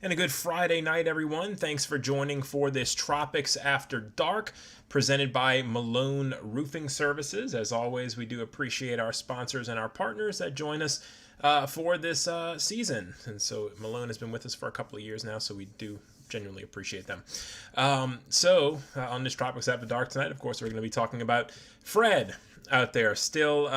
And a good Friday night, everyone. Thanks for joining for this Tropics After Dark, presented by Malone Roofing Services. As always, we do appreciate our sponsors and our partners that join us for this season. And so Malone has been with us for a couple of years now, so we do genuinely appreciate them. On this Tropics After Dark tonight, of course, we're going to be talking about Fred out there, still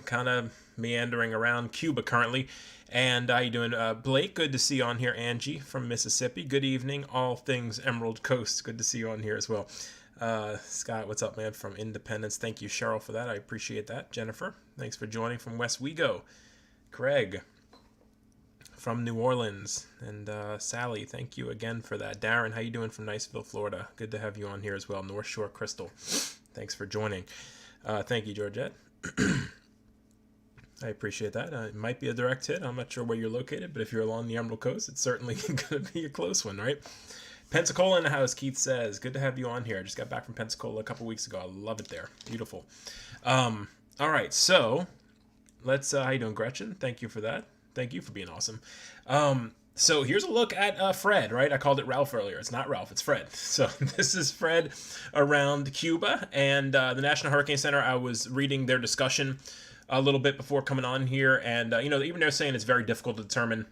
kind of meandering around Cuba currently. And how you doing, Blake? Good to see you on here. Angie from Mississippi. Good evening. All things Emerald Coast. Good to see you on here as well. Scott, what's up, man? From Independence. Thank you, Cheryl, for that. I appreciate that. Jennifer, thanks for joining from West Wego. Craig from New Orleans. And Sally, thank you again for that. Darren, how you doing from Niceville, Florida? Good to have you on here as well. North Shore Crystal. Thanks for joining. Thank you, Georgette. I appreciate that. It might be a direct hit. I'm not sure where you're located, but if you're along the Emerald Coast, it's certainly going to be a close one, right? Pensacola in the house, Keith says. Good to have you on here. I just got back from Pensacola a couple weeks ago. I love it there. Beautiful. All right, so let's... how you doing, Gretchen? Thank you for that. Thank you for being awesome. So here's a look at Fred, right? I called it Ralph earlier. It's not Ralph, it's Fred. So this is Fred around Cuba and the National Hurricane Center. I was reading their discussion a little bit before coming on here, and even they're saying it's very difficult to determine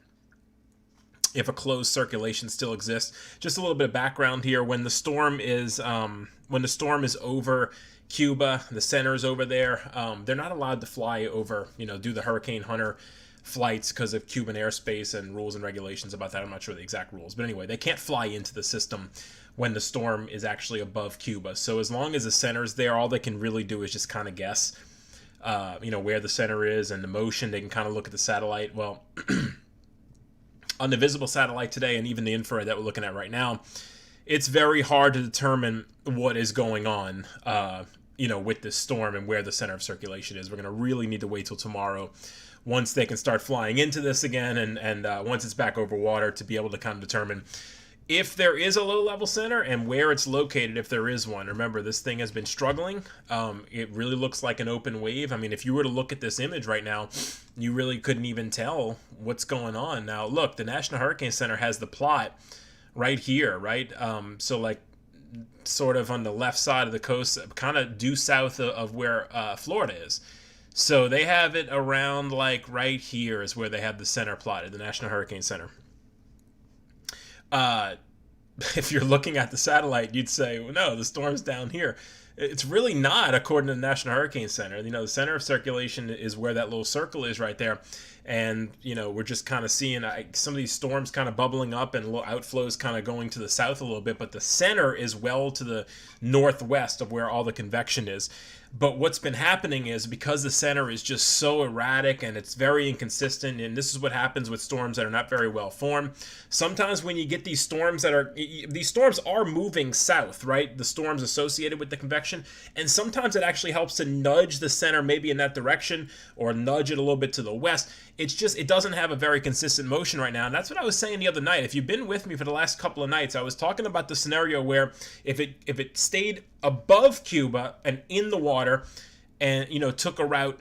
if a closed circulation still exists. Just a little bit of background here: when the storm is over Cuba, the center is over there. They're not allowed to fly over, do the Hurricane Hunter flights because of Cuban airspace and rules and regulations about that. I'm not sure the exact rules, but anyway, they can't fly into the system when the storm is actually above Cuba. So as long as the center's there, all they can really do is just kind of guess where the center is and the motion. They can kind of look at the satellite. Well, on the visible satellite today, and even the infrared that we're looking at right now, it's very hard to determine what is going on, with this storm and where the center of circulation is. We're going to really need to wait till tomorrow, once they can start flying into this again, and once it's back over water, to be able to kind of determine if there is a low-level center and where it's located, if there is one. Remember, this thing has been struggling. It really looks like an open wave. I mean, if you were to look at this image right now, you really couldn't even tell what's going on. Now, look, the National Hurricane Center has the plot right here, right? So, like, sort of on the left side of the coast, kind of due south of where Florida is. So they have it around, like, right here is where they have the center plotted, the National Hurricane Center. If you're looking at the satellite, you'd say, well, no, the storm's down here. It's really not, according to the National Hurricane Center. The center of circulation is where that little circle is right there. And, we're just kind of seeing some of these storms kind of bubbling up and little outflows kind of going to the south a little bit. But the center is well to the northwest of where all the convection is. But what's been happening is, because the center is just so erratic and it's very inconsistent, and this is what happens with storms that are not very well formed. Sometimes when you get these storms are moving south, right? The storms associated with the convection. And sometimes it actually helps to nudge the center maybe in that direction, or nudge it a little bit to the west. It doesn't have a very consistent motion right now. And that's what I was saying the other night. If you've been with me for the last couple of nights, I was talking about the scenario where if it stayed above Cuba and in the water, and took a route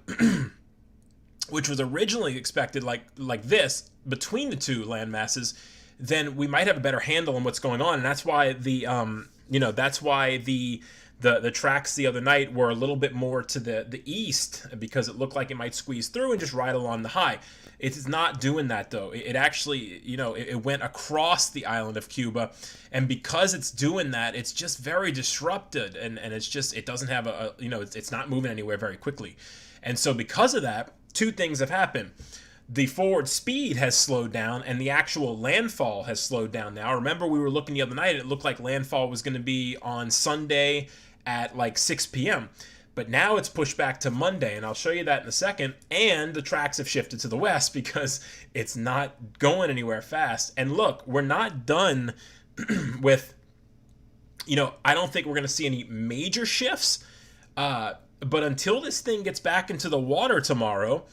which was originally expected like this between the two land masses, then we might have a better handle on what's going on. And that's why the tracks the other night were a little bit more to the east, because it looked like it might squeeze through and just ride along the high. It's not doing that, though. It actually, it went across the island of Cuba, and because it's doing that, it's just very disrupted, and it's just, it doesn't have it's not moving anywhere very quickly. And so because of that, two things have happened. The forward speed has slowed down, and the actual landfall has slowed down now. Remember, we were looking the other night, it looked like landfall was going to be on Sunday at like 6 p.m., but now it's pushed back to Monday, and I'll show you that in a second. And the tracks have shifted to the west because it's not going anywhere fast. And look, we're not done with, I don't think we're going to see any major shifts, but until this thing gets back into the water tomorrow,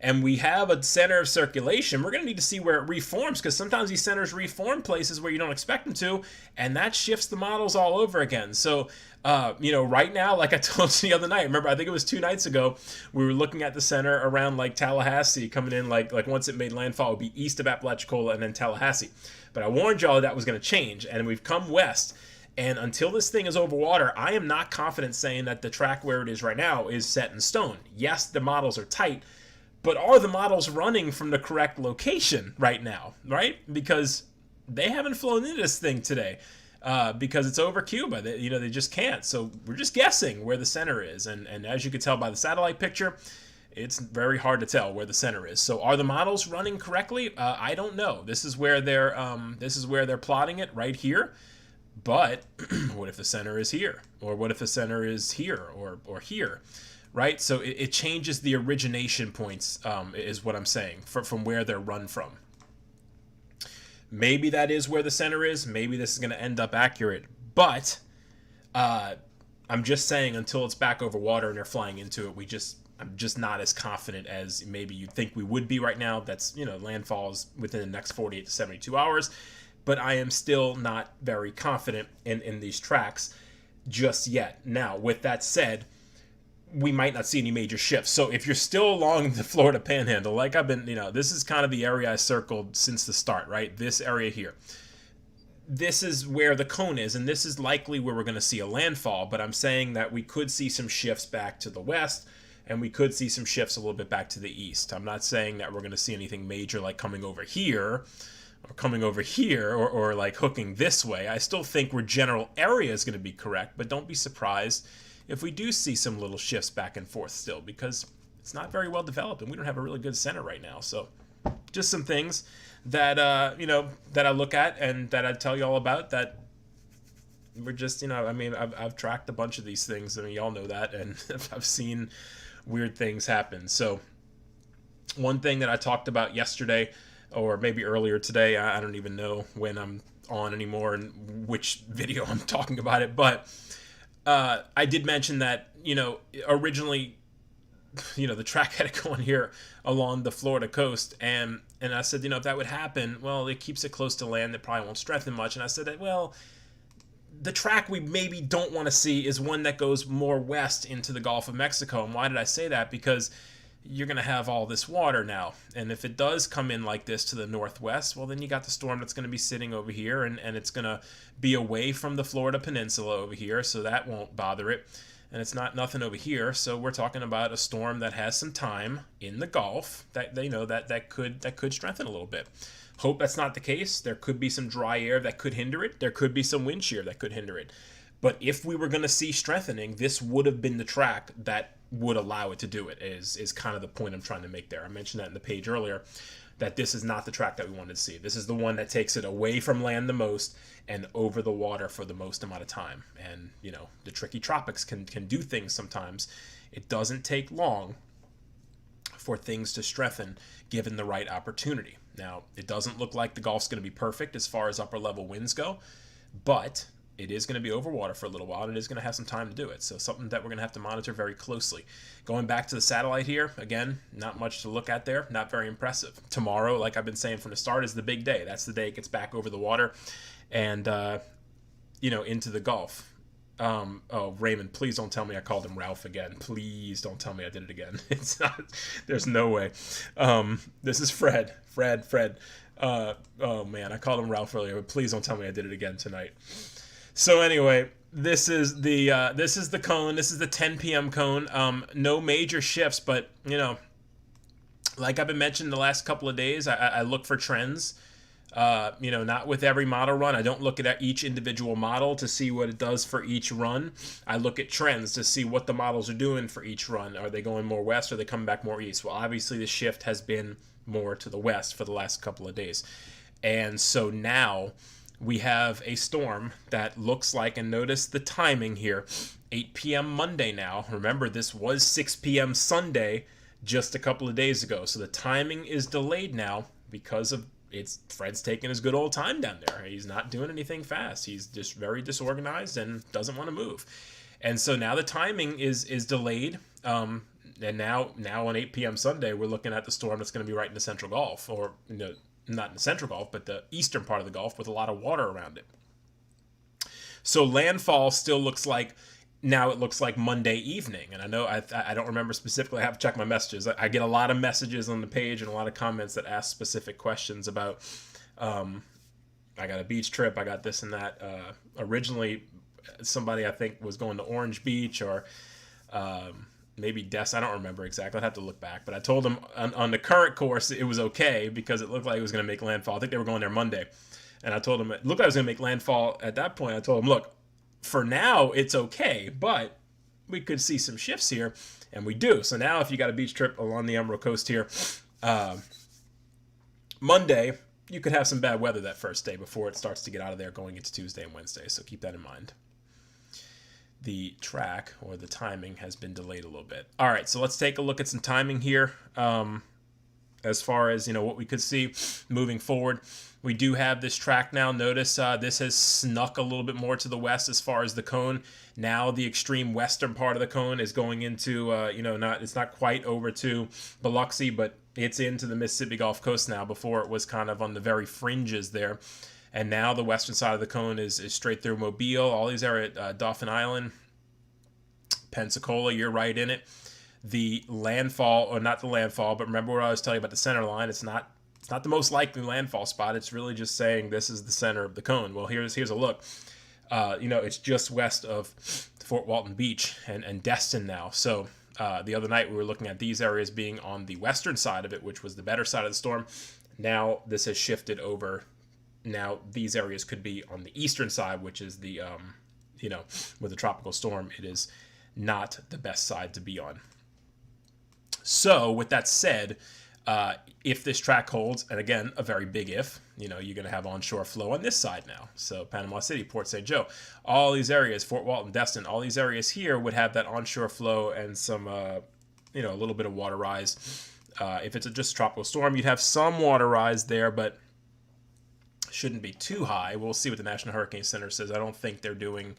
and we have a center of circulation, we're going to need to see where it reforms, because sometimes these centers reform places where you don't expect them to, and that shifts the models all over again. So, right now, like I told you the other night, remember, I think it was 2 nights ago, we were looking at the center around like Tallahassee coming in, like once it made landfall, it would be east of Apalachicola and then Tallahassee. But I warned y'all that was going to change, and we've come west. And until this thing is over water, I am not confident saying that the track where it is right now is set in stone. Yes, the models are tight, but are the models running from the correct location right now, right? Because they haven't flown into this thing today because it's over Cuba. They just can't. So we're just guessing where the center is. And as you can tell by the satellite picture, it's very hard to tell where the center is. So are the models running correctly? I don't know. This is where they're plotting it right here. But what if the center is here? Or what if the center is here or here? Right? So it changes the origination points, is what I'm saying, from where they're run from. Maybe that is where the center is. Maybe this is going to end up accurate. But I'm just saying, until it's back over water and they're flying into it, I'm just not as confident as maybe you'd think we would be right now. That's, landfalls within the next 48 to 72 hours. But I am still not very confident in these tracks just yet. Now, with that said, we might not see any major shifts. So if you're still along the Florida Panhandle, like I've been, this is kind of the area I circled since the start, right? This area here. This is where the cone is, and this is likely where we're going to see a landfall. But I'm saying that we could see some shifts back to the west, and we could see some shifts a little bit back to the east. I'm not saying that we're going to see anything major like coming over here, or like hooking this way. I still think our general area is going to be correct, but don't be surprised if we do see some little shifts back and forth still, because it's not very well developed and we don't have a really good center right now. So just some things that that I look at and that I tell you all about, that we're just I've tracked a bunch of these things. Y'all know that, and I've seen weird things happen. So one thing that I talked about yesterday, or maybe earlier today, I don't even know when I'm on anymore and which video I'm talking about it, but I did mention that, originally, the track had to go on here along the Florida coast, and I said, if that would happen, well, it keeps it close to land, it probably won't strengthen much, and I said that, well, the track we maybe don't want to see is one that goes more west into the Gulf of Mexico. And why did I say that? Because you're going to have all this water now. And if it does come in like this to the northwest, well, then you got the storm that's going to be sitting over here, and it's going to be away from the Florida Peninsula over here, so that won't bother it. And it's nothing over here, so we're talking about a storm that has some time in the Gulf that that could strengthen a little bit. Hope that's not the case. There could be some dry air that could hinder it. There could be some wind shear that could hinder it. But if we were going to see strengthening, this would have been the track that would allow it to do it, is kind of the point I'm trying to make there. I mentioned that in the page earlier, that this is not the track that we wanted to see. This is the one that takes it away from land the most and over the water for the most amount of time. And, the tricky tropics can do things sometimes. It doesn't take long for things to strengthen given the right opportunity. Now, it doesn't look like the Gulf's going to be perfect as far as upper level winds go, but it is going to be over water for a little while, and it is going to have some time to do it. So something that we're going to have to monitor very closely. Going back to the satellite here, again, not much to look at there. Not very impressive. Tomorrow, like I've been saying from the start, is the big day. That's the day it gets back over the water and, into the Gulf. Raymond, please don't tell me I called him Ralph again. Please don't tell me I did it again. It's not, there's no way. This is Fred. Oh man, I called him Ralph earlier, but please don't tell me I did it again tonight. So anyway, this is the cone. This is the 10 p.m. cone. No major shifts, but like I've been mentioning the last couple of days, I look for trends. Not with every model run. I don't look at each individual model to see what it does for each run. I look at trends to see what the models are doing for each run. Are they going more west, or are they coming back more east? Well, obviously the shift has been more to the west for the last couple of days. And so now we have a storm that looks like, and notice the timing here, 8 p.m. Monday now. Remember, this was 6 p.m. Sunday just a couple of days ago. So the timing is delayed now because of Fred's taking his good old time down there. He's not doing anything fast. He's just very disorganized and doesn't want to move. And so now the timing is delayed. And now on 8 p.m. Sunday, we're looking at the storm that's going to be right in the Central Gulf, or not in the Central Gulf, but the eastern part of the Gulf with a lot of water around it. So landfall still looks like, now it looks like Monday evening. And I know I don't remember specifically. I have to check my messages. I get a lot of messages on the page and a lot of comments that ask specific questions about, I got a beach trip, I got this and that. Originally, somebody I think was going to Orange Beach, or maybe Des. I don't remember exactly. I'd have to look back. But I told them on the current course it was okay because it looked like it was going to make landfall. I think they were going there Monday. And I told them it looked like it was going to make landfall at that point. I told them, look, for now it's okay, but we could see some shifts here, and we do. So now if you got a beach trip along the Emerald Coast here, Monday, you could have some bad weather that first day before it starts to get out of there going into Tuesday and Wednesday. So keep that in mind. The track, or the timing, has been delayed a little bit. All right, so let's take a look at some timing here. As far as, what we could see moving forward. We do have this track now. Notice this has snuck a little bit more to the west as far as the cone. Now the extreme western part of the cone is going into, it's not quite over to Biloxi, but it's into the Mississippi Gulf Coast now. Before it was kind of on the very fringes there. And now the western side of the cone is straight through Mobile. All these are at Dauphin Island, Pensacola. You're right in it. The landfall, or not the landfall, but remember what I was telling you about the center line. It's not the most likely landfall spot. It's really just saying this is the center of the cone. Well, here's a look. It's just west of Fort Walton Beach and Destin now. So the other night we were looking at these areas being on the western side of it, which was the better side of the storm. Now this has shifted over. Now these areas could be on the eastern side, which is the, with a tropical storm, it is not the best side to be on. So with that said, if this track holds, and again, a very big if, you're going to have onshore flow on this side now. So Panama City, Port St. Joe, all these areas, Fort Walton, Destin, all these areas here would have that onshore flow and some, a little bit of water rise. If it's just a tropical storm, you'd have some water rise there, but shouldn't be too high. We'll see what the National Hurricane Center says. I don't think they're doing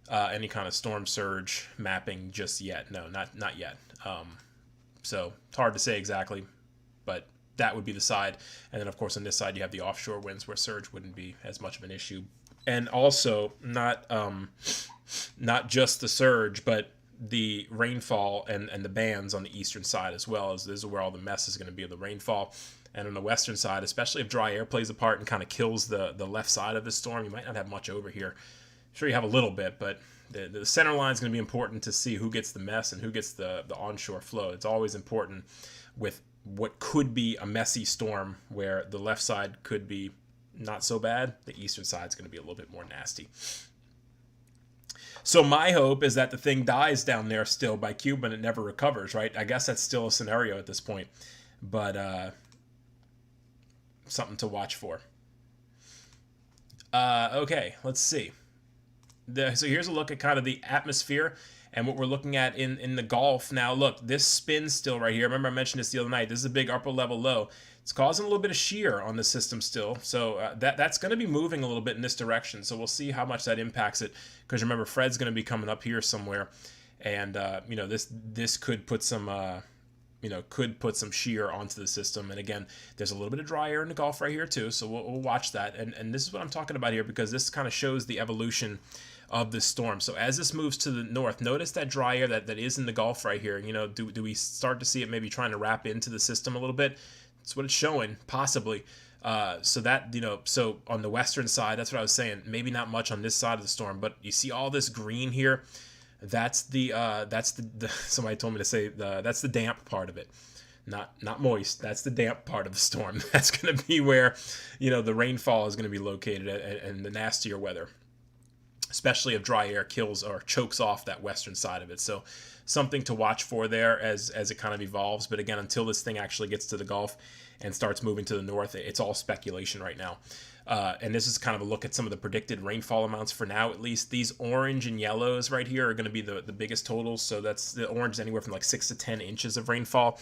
any kind of storm surge mapping just yet. No, not yet. So it's hard to say exactly, but that would be the side. And then, of course, on this side, you have the offshore winds where surge wouldn't be as much of an issue. And also, not just the surge, but the rainfall and the bands on the eastern side as well. As this is where all the mess is going to be, the rainfall. And on the western side, especially if dry air plays a part and kind of kills the left side of the storm, you might not have much over here. Sure, you have a little bit, but the center line is going to be important to see who gets the mess and who gets the onshore flow. It's always important with what could be a messy storm where the left side could be not so bad. The eastern side is going to be a little bit more nasty. So my hope is that the thing dies down there still by Cuba and it never recovers, right? I guess that's still a scenario at this point, but something to watch for. Okay, let's see. So here's a look at kind of the atmosphere and what we're looking at in the Gulf. Now, look, this spin still right here. Remember I mentioned this the other night. This is a big upper level low. It's causing a little bit of shear on the system still. So that's going to be moving a little bit in this direction. So we'll see how much that impacts it. Because remember, Fred's going to be coming up here somewhere. And, this could put some... could put some shear onto the system. And again, there's a little bit of dry air in the Gulf right here too, so we'll watch that. And this is what I'm talking about here, because this kind of shows the evolution of this storm. So as this moves to the north, notice that dry air that is in the Gulf right here. Do we start to see it maybe trying to wrap into the system a little bit? That's what it's showing, possibly. So on the western side, that's what I was saying. Maybe not much on this side of the storm, but you see all this green here. That's the somebody told me to say that's the damp part of it, not moist. That's the damp part of the storm. That's going to be where, the rainfall is going to be located and the nastier weather, especially if dry air kills or chokes off that western side of it. So something to watch for there as it kind of evolves. But again, until this thing actually gets to the Gulf and starts moving to the north, it's all speculation right now. And this is kind of a look at some of the predicted rainfall amounts for now, at least. These orange and yellows right here are going to be the biggest totals. So that's the orange is anywhere from like 6 to 10 inches of rainfall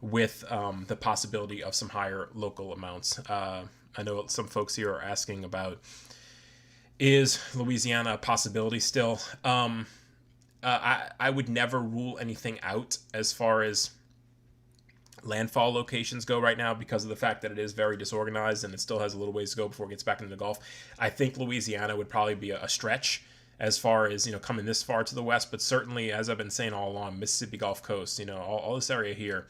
with the possibility of some higher local amounts. I know some folks here are asking about, is Louisiana a possibility still? I would never rule anything out as far as landfall locations go right now because of the fact that it is very disorganized and it still has a little ways to go before it gets back into the Gulf. I think Louisiana would probably be a stretch as far as, coming this far to the west, but certainly, as I've been saying all along, Mississippi Gulf Coast, all this area here,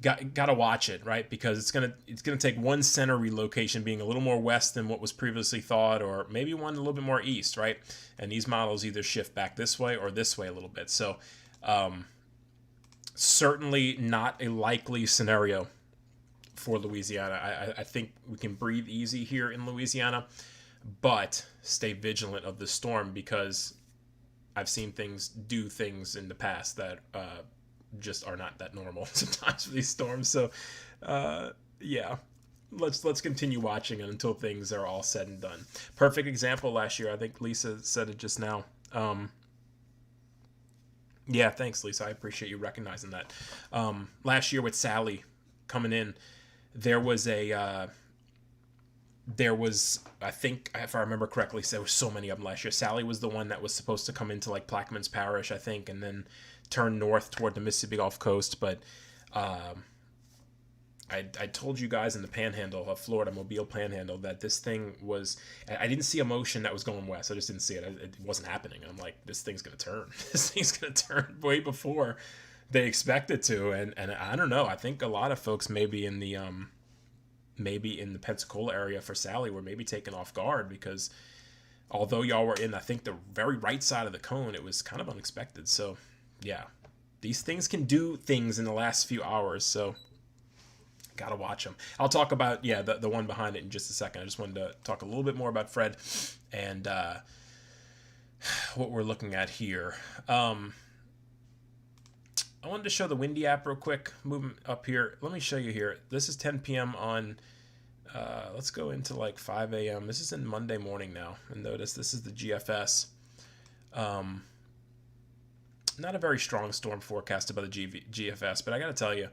got to watch it, right? Because it's gonna take one center relocation being a little more west than what was previously thought, or maybe one a little bit more east, right? And these models either shift back this way or this way a little bit. So certainly not a likely scenario for Louisiana. I think we can breathe easy here in Louisiana, but stay vigilant of the storm because I've seen things do things in the past that just are not that normal sometimes for these storms. So yeah, let's continue watching it until things are all said and done. Perfect example last year. I think Lisa said it just now. Yeah, thanks, Lisa. I appreciate you recognizing that. Last year with Sally coming in, there was, I think, if I remember correctly, there were so many of them last year. Sally was the one that was supposed to come into like Plaquemines Parish, I think, and then turn north toward the Mississippi Gulf Coast. But I told you guys in the Panhandle of Florida, Mobile Panhandle, that this thing was. I didn't see a motion that was going west. I just didn't see it. It wasn't happening. I'm like, this thing's gonna turn. This thing's gonna turn way before they expect it to. And I don't know. I think a lot of folks maybe in the Pensacola area for Sally were maybe taken off guard because although y'all were in, I think, the very right side of the cone, it was kind of unexpected. So yeah, these things can do things in the last few hours. So gotta watch them. I'll talk about the one behind it in just a second. I just wanted to talk a little bit more about Fred and what we're looking at here. I wanted to show the Windy app real quick. Moving up here, let me show you here. This is 10 p.m. on. Let's go into like 5 a.m. This is in Monday morning now, and notice this is the GFS. Not a very strong storm forecasted by the GFS, but I gotta tell you,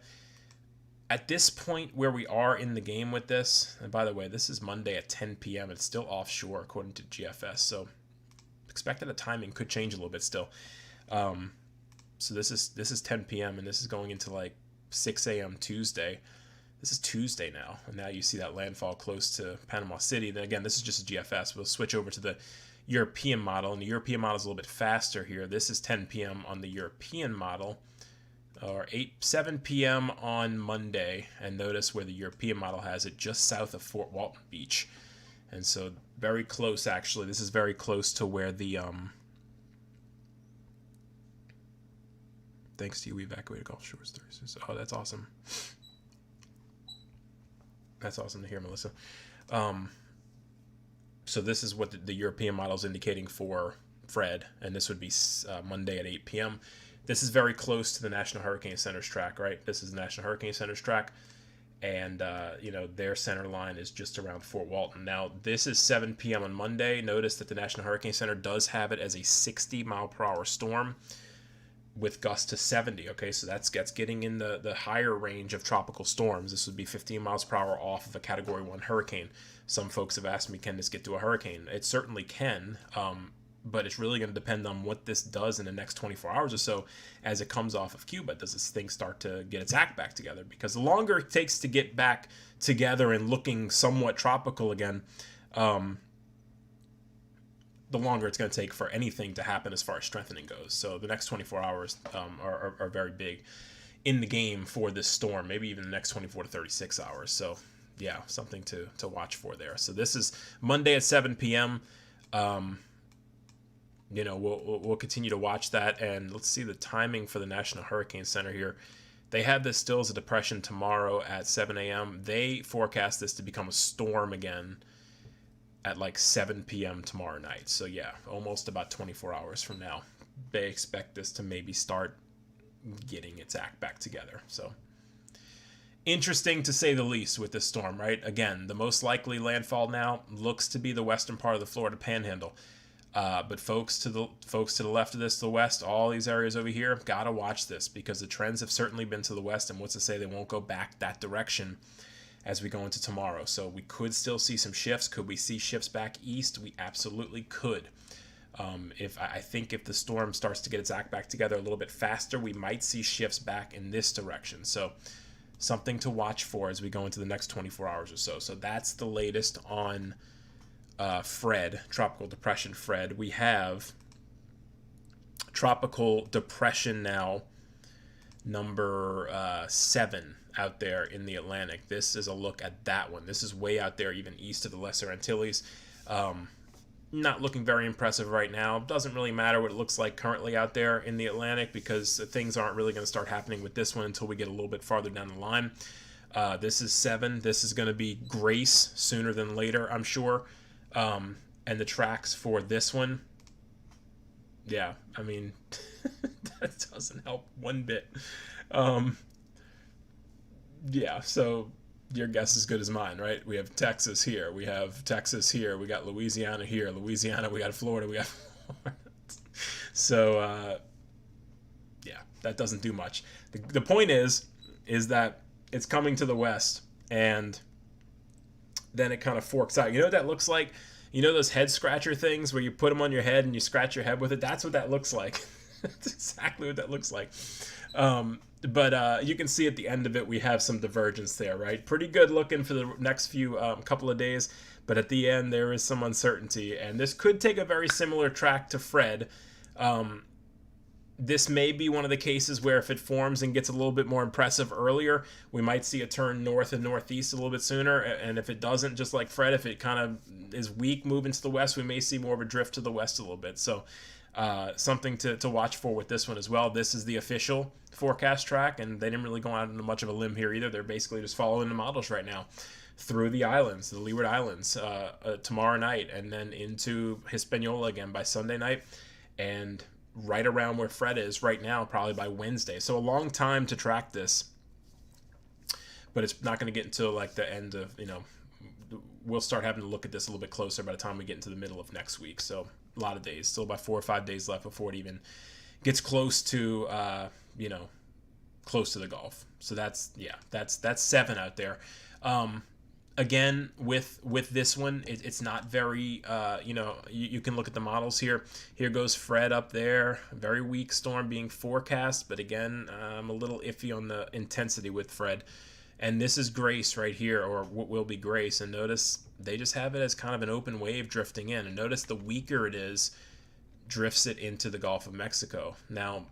at this point where we are in the game with this, and by the way, this is Monday at 10 p.m. It's still offshore according to GFS, so expect that the timing could change a little bit still. So this is 10 p.m. and this is going into like 6 a.m. Tuesday. This is Tuesday now, and now you see that landfall close to Panama City. Then again, this is just a GFS. We'll switch over to the European model, and the European model is a little bit faster here. This is 10 p.m. on the European model, or 7 p.m. on Monday, and notice where the European model has it, just south of Fort Walton Beach. And so very close, actually. This is very close to where the thanks to you, we evacuated Gulf Shores Thursday. Oh, that's awesome. That's awesome to hear, Melissa. So this is what the European model is indicating for Fred, and this would be Monday at 8 p.m. This is very close to the National Hurricane Center's track, right? This is the National Hurricane Center's track, and their center line is just around Fort Walton. Now, this is 7 p.m. on Monday. Notice that the National Hurricane Center does have it as a 60-mile-per-hour storm with gusts to 70. Okay, so that's getting in the higher range of tropical storms. This would be 15 miles per hour off of a Category 1 hurricane. Some folks have asked me, can this get to a hurricane? It certainly can. But it's really going to depend on what this does in the next 24 hours or so as it comes off of Cuba. Does this thing start to get its act back together? Because the longer it takes to get back together and looking somewhat tropical again, the longer it's going to take for anything to happen as far as strengthening goes. So the next 24 hours are very big in the game for this storm, maybe even the next 24 to 36 hours. So yeah, something to watch for there. So this is Monday at 7 p.m. We'll continue to watch that, and let's see the timing for the National Hurricane Center here. They have this still as a depression tomorrow at 7 a.m. They forecast this to become a storm again at like 7 p.m. tomorrow night. So yeah, almost about 24 hours from now, they expect this to maybe start getting its act back together. So interesting to say the least with this storm, right? Again, the most likely landfall now looks to be the western part of the Florida Panhandle. But folks to the left of this, the west, all these areas over here, gotta watch this because the trends have certainly been to the west, and what's to say they won't go back that direction as we go into tomorrow. So we could still see some shifts. Could we see shifts back east? We absolutely could. If I think if the storm starts to get its act back together a little bit faster, we might see shifts back in this direction. So something to watch for as we go into the next 24 hours or so. So that's the latest on Fred, Tropical Depression Fred. We have Tropical Depression now, number 7 out there in the Atlantic. This is a look at that one. This is way out there, even east of the Lesser Antilles. Not looking very impressive right now. Doesn't really matter what it looks like currently out there in the Atlantic, because things aren't really going to start happening with this one until we get a little bit farther down the line. This is 7. This is going to be Grace sooner than later, I'm sure. And the tracks for this one, yeah, I mean, that doesn't help one bit. Yeah, so your guess is as good as mine, right? We have Texas here. We have Texas here. We got Louisiana here. Louisiana, we got Florida. We got Florida. So, yeah, that doesn't do much. The point is that it's coming to the west, and then it kind of forks out. You know what that looks like? You know those head scratcher things where you put them on your head and you scratch your head with it? That's what that looks like. That's exactly what that looks like. But you can see at the end of it, we have some divergence there, right? Pretty good looking for the next few couple of days. But at the end, there is some uncertainty. And this could take a very similar track to Fred. This may be one of the cases where if it forms and gets a little bit more impressive earlier, we might see a turn north and northeast a little bit sooner. And if it doesn't, just like Fred, if it kind of is weak moving to the west, we may see more of a drift to the west a little bit. So something to watch for with this one as well. This is the official forecast track, and they didn't really go out on much of a limb here either. They're basically just following the models right now through the islands, the Leeward Islands, tomorrow night, and then into Hispaniola again by Sunday night, and right around where Fred is right now, probably by Wednesday. So a long time to track this, but it's not going to get until like the end of, we'll start having to look at this a little bit closer by the time we get into the middle of next week. So a lot of days, still about 4 or 5 days left before it even gets close to, close to the Gulf. So that's 7 out there. Again, with this one, it's not very, you can look at the models here. Here goes Fred up there, very weak storm being forecast, but again, I'm a little iffy on the intensity with Fred. And this is Grace right here, or what will be Grace. And notice they just have it as kind of an open wave drifting in. And notice the weaker it is, drifts it into the Gulf of Mexico. Now,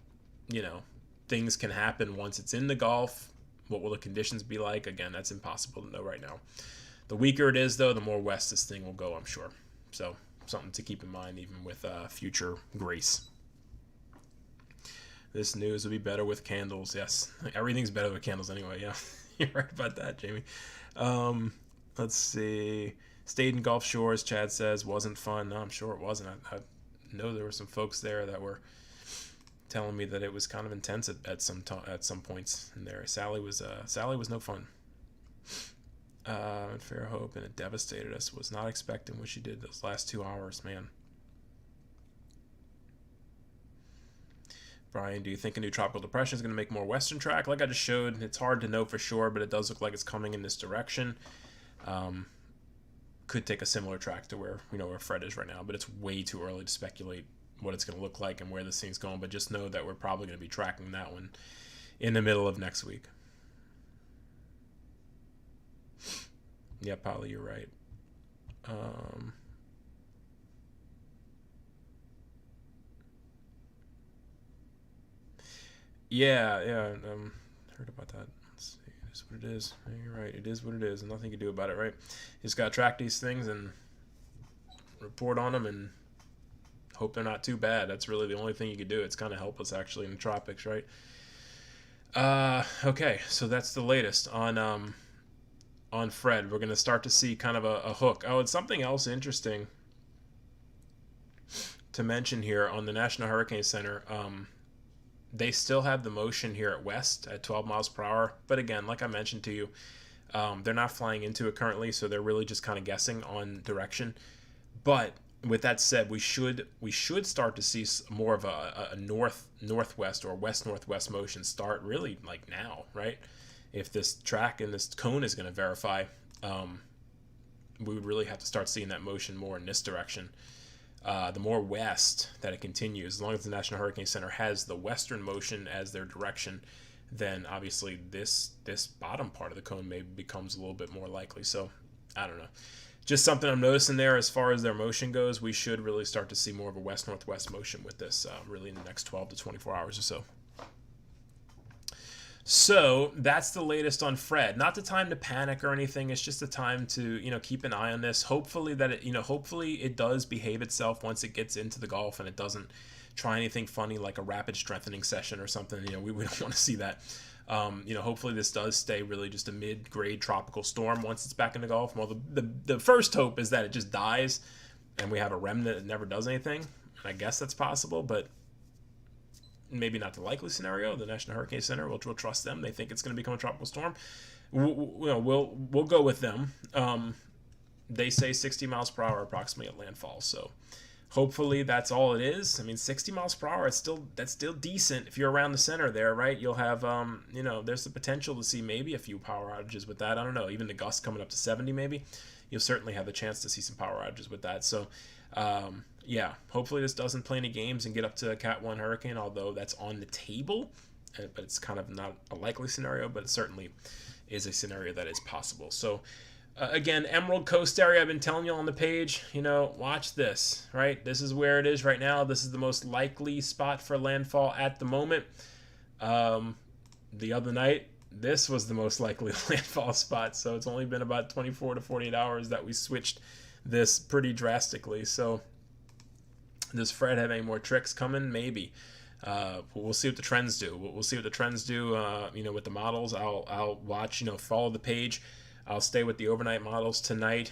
things can happen once it's in the Gulf. What will the conditions be like? Again, that's impossible to know right now. The weaker it is, though, the more west this thing will go, I'm sure. So something to keep in mind even with future Grace. This news will be better with candles. Yes, everything's better with candles anyway. Yeah, you're right about that, Jamie. Let's see. Stayed in Gulf Shores, Chad says. Wasn't fun. No, I'm sure it wasn't. I know there were some folks there that were telling me that it was kind of intense at some points in there. Sally was no fun. Fair Hope, and it devastated us. Was not expecting what she did those last 2 hours, man. Brian, do you think a new tropical depression is going to make more western track? Like I just showed, it's hard to know for sure, but it does look like it's coming in this direction. Could take a similar track to where Fred is right now, but it's way too early to speculate what it's going to look like and where this thing's going. But just know that we're probably going to be tracking that one in the middle of next week. Yeah, Polly, you're right. Yeah, heard about that. Let's see. It is what it is. You're right. It is what it is. And nothing you can do about it, right? You just got to track these things and report on them and hope they're not too bad. That's really the only thing you can do. It's kind of helpless, actually, in the tropics, right? Okay, so that's the latest on Fred. We're going to start to see kind of a hook. Oh, and something else interesting to mention here on the National Hurricane Center. They still have the motion here at west at 12 miles per hour. But again, like I mentioned to you, they're not flying into it currently, so they're really just kind of guessing on direction. But with that said, we should start to see more of a northwest or west-northwest motion start really like now, right? If this track and this cone is going to verify, we would really have to start seeing that motion more in this direction. the more west that it continues, as long as the National Hurricane Center has the western motion as their direction, then obviously this bottom part of the cone maybe becomes a little bit more likely. So I don't know. Just something I'm noticing there as far as their motion goes. We should really start to see more of a west-northwest motion with this really in the next 12 to 24 hours or so. So that's the latest on Fred. Not the time to panic or anything. It's just the time to, keep an eye on this. Hopefully that hopefully it does behave itself once it gets into the Gulf and it doesn't try anything funny like a rapid strengthening session or something. We don't want to see that. Hopefully this does stay really just a mid-grade tropical storm once it's back in the Gulf. Well, the first hope is that it just dies and we have a remnant that never does anything. And I guess that's possible, but maybe not the likely scenario. The National Hurricane Center, we'll trust them. They think it's going to become a tropical storm. We'll go with them. They say 60 miles per hour approximately at landfall. So hopefully that's all it is. I mean, 60 miles per hour, that's still decent. If you're around the center there, right, you'll have, there's the potential to see maybe a few power outages with that. I don't know, even the gusts coming up to 70 maybe. You'll certainly have the chance to see some power outages with that. So, yeah, hopefully this doesn't play any games and get up to a Cat 1 hurricane, although that's on the table. But it's kind of not a likely scenario, but it certainly is a scenario that is possible. So, again, Emerald Coast area, I've been telling you on the page, watch this, right? This is where it is right now. This is the most likely spot for landfall at the moment. The other night, this was the most likely landfall spot. So it's only been about 24 to 48 hours that we switched this pretty drastically. So does Fred have any more tricks coming? Maybe. We'll see what the trends do. We'll see what the trends do, with the models. I'll watch, follow the page. I'll stay with the overnight models tonight.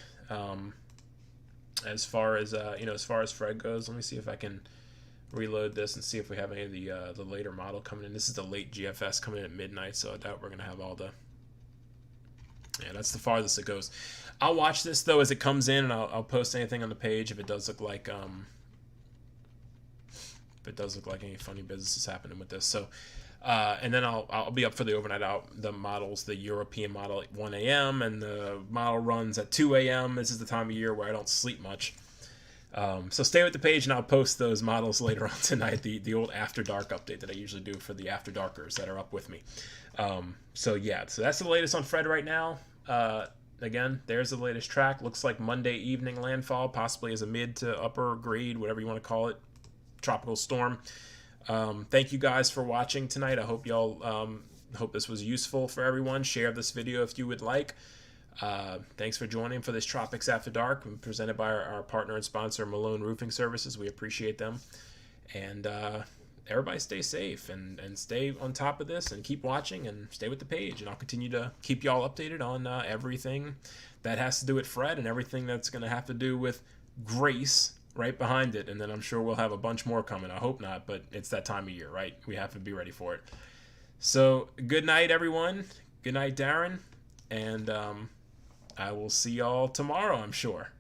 As far as Fred goes, let me see if I can reload this and see if we have any of the later model coming in. This is the late GFS coming in at midnight, so I doubt we're gonna have all the. Yeah, that's the farthest it goes. I'll watch this though as it comes in, and I'll post anything on the page if it does look like any funny business is happening with this. So. And then I'll be up for the overnight out, the models, the European model at 1 a.m. and the model runs at 2 a.m. This is the time of year where I don't sleep much. So stay with the page and I'll post those models later on tonight, the old After Dark update that I usually do for the After Darkers that are up with me. So that's the latest on Fred right now. Again, there's the latest track. Looks like Monday evening landfall, possibly as a mid to upper grade, whatever you want to call it, tropical storm. Thank you guys for watching tonight. I hope y'all hope this was useful for everyone. Share this video if you would like. Thanks for joining for this Tropics After Dark, presented by our partner and sponsor, Malone Roofing Services. We appreciate them. And everybody stay safe and stay on top of this and keep watching and stay with the page. And I'll continue to keep y'all updated on everything that has to do with Fred and everything that's going to have to do with Grace right behind it, and then I'm sure we'll have a bunch more coming. I hope not, but it's that time of year, right? We have to be ready for it. So good night, everyone. Good night, Darren, and I will see y'all tomorrow, I'm sure.